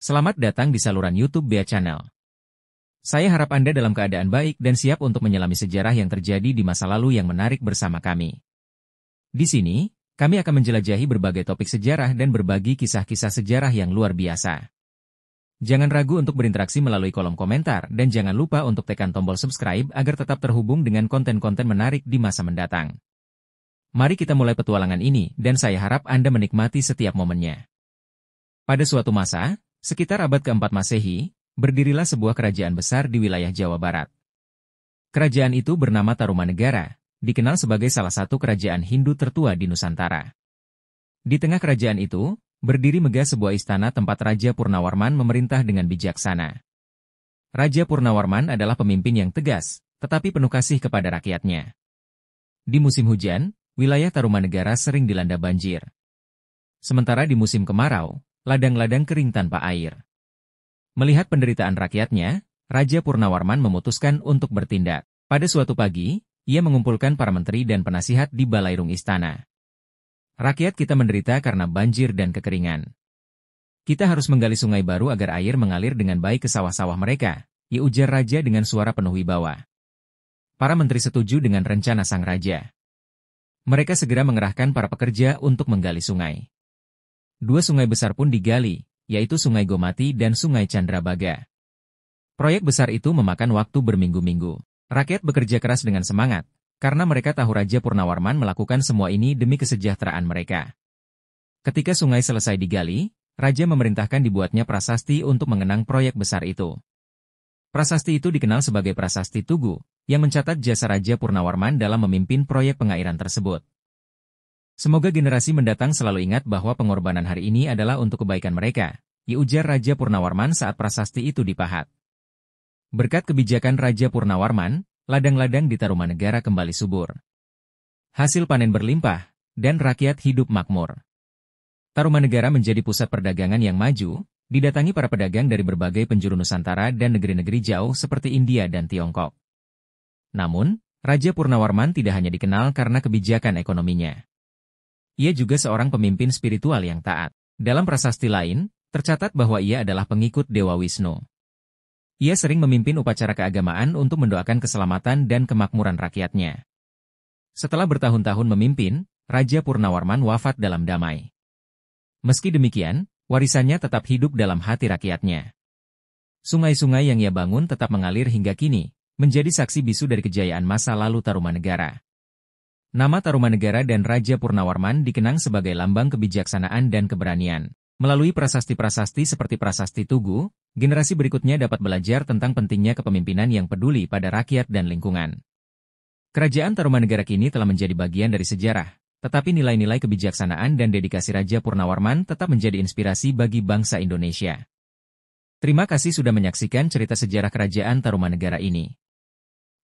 Selamat datang di saluran YouTube Bea Channel. Saya harap Anda dalam keadaan baik dan siap untuk menyelami sejarah yang terjadi di masa lalu yang menarik bersama kami. Di sini, kami akan menjelajahi berbagai topik sejarah dan berbagi kisah-kisah sejarah yang luar biasa. Jangan ragu untuk berinteraksi melalui kolom komentar dan jangan lupa untuk tekan tombol subscribe agar tetap terhubung dengan konten-konten menarik di masa mendatang. Mari kita mulai petualangan ini dan saya harap Anda menikmati setiap momennya. Pada suatu masa, sekitar abad ke-4 Masehi, berdirilah sebuah kerajaan besar di wilayah Jawa Barat. Kerajaan itu bernama Tarumanegara, dikenal sebagai salah satu kerajaan Hindu tertua di Nusantara. Di tengah kerajaan itu, berdiri megah sebuah istana tempat Raja Purnawarman memerintah dengan bijaksana. Raja Purnawarman adalah pemimpin yang tegas, tetapi penuh kasih kepada rakyatnya. Di musim hujan, wilayah Tarumanegara sering dilanda banjir. Sementara di musim kemarau, ladang-ladang kering tanpa air. Melihat penderitaan rakyatnya, Raja Purnawarman memutuskan untuk bertindak. Pada suatu pagi, ia mengumpulkan para menteri dan penasihat di balairung istana. Rakyat kita menderita karena banjir dan kekeringan. Kita harus menggali sungai baru agar air mengalir dengan baik ke sawah-sawah mereka, ia ujar raja dengan suara penuh wibawa. Para menteri setuju dengan rencana sang raja. Mereka segera mengerahkan para pekerja untuk menggali sungai. Dua sungai besar pun digali, yaitu Sungai Gomati dan Sungai Candrabaga. Proyek besar itu memakan waktu berminggu-minggu. Rakyat bekerja keras dengan semangat, karena mereka tahu Raja Purnawarman melakukan semua ini demi kesejahteraan mereka. Ketika sungai selesai digali, Raja memerintahkan dibuatnya prasasti untuk mengenang proyek besar itu. Prasasti itu dikenal sebagai Prasasti Tugu, yang mencatat jasa Raja Purnawarman dalam memimpin proyek pengairan tersebut. Semoga generasi mendatang selalu ingat bahwa pengorbanan hari ini adalah untuk kebaikan mereka, ujar Raja Purnawarman saat prasasti itu dipahat. Berkat kebijakan Raja Purnawarman, ladang-ladang di Tarumanegara kembali subur. Hasil panen berlimpah, dan rakyat hidup makmur. Tarumanegara menjadi pusat perdagangan yang maju, didatangi para pedagang dari berbagai penjuru Nusantara dan negeri-negeri jauh seperti India dan Tiongkok. Namun, Raja Purnawarman tidak hanya dikenal karena kebijakan ekonominya. Ia juga seorang pemimpin spiritual yang taat. Dalam prasasti lain, tercatat bahwa ia adalah pengikut Dewa Wisnu. Ia sering memimpin upacara keagamaan untuk mendoakan keselamatan dan kemakmuran rakyatnya. Setelah bertahun-tahun memimpin, Raja Purnawarman wafat dalam damai. Meski demikian, warisannya tetap hidup dalam hati rakyatnya. Sungai-sungai yang ia bangun tetap mengalir hingga kini, menjadi saksi bisu dari kejayaan masa lalu Tarumanegara. Nama Tarumanegara dan Raja Purnawarman dikenang sebagai lambang kebijaksanaan dan keberanian. Melalui prasasti-prasasti seperti Prasasti Tugu, generasi berikutnya dapat belajar tentang pentingnya kepemimpinan yang peduli pada rakyat dan lingkungan. Kerajaan Tarumanegara kini telah menjadi bagian dari sejarah, tetapi nilai-nilai kebijaksanaan dan dedikasi Raja Purnawarman tetap menjadi inspirasi bagi bangsa Indonesia. Terima kasih sudah menyaksikan cerita sejarah Kerajaan Tarumanegara ini.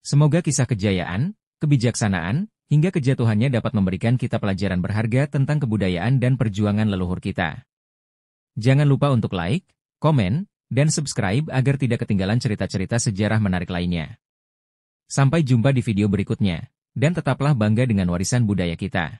Semoga kisah kejayaan, kebijaksanaan, hingga kejatuhannya dapat memberikan kita pelajaran berharga tentang kebudayaan dan perjuangan leluhur kita. Jangan lupa untuk like, komen, dan subscribe agar tidak ketinggalan cerita-cerita sejarah menarik lainnya. Sampai jumpa di video berikutnya, dan tetaplah bangga dengan warisan budaya kita.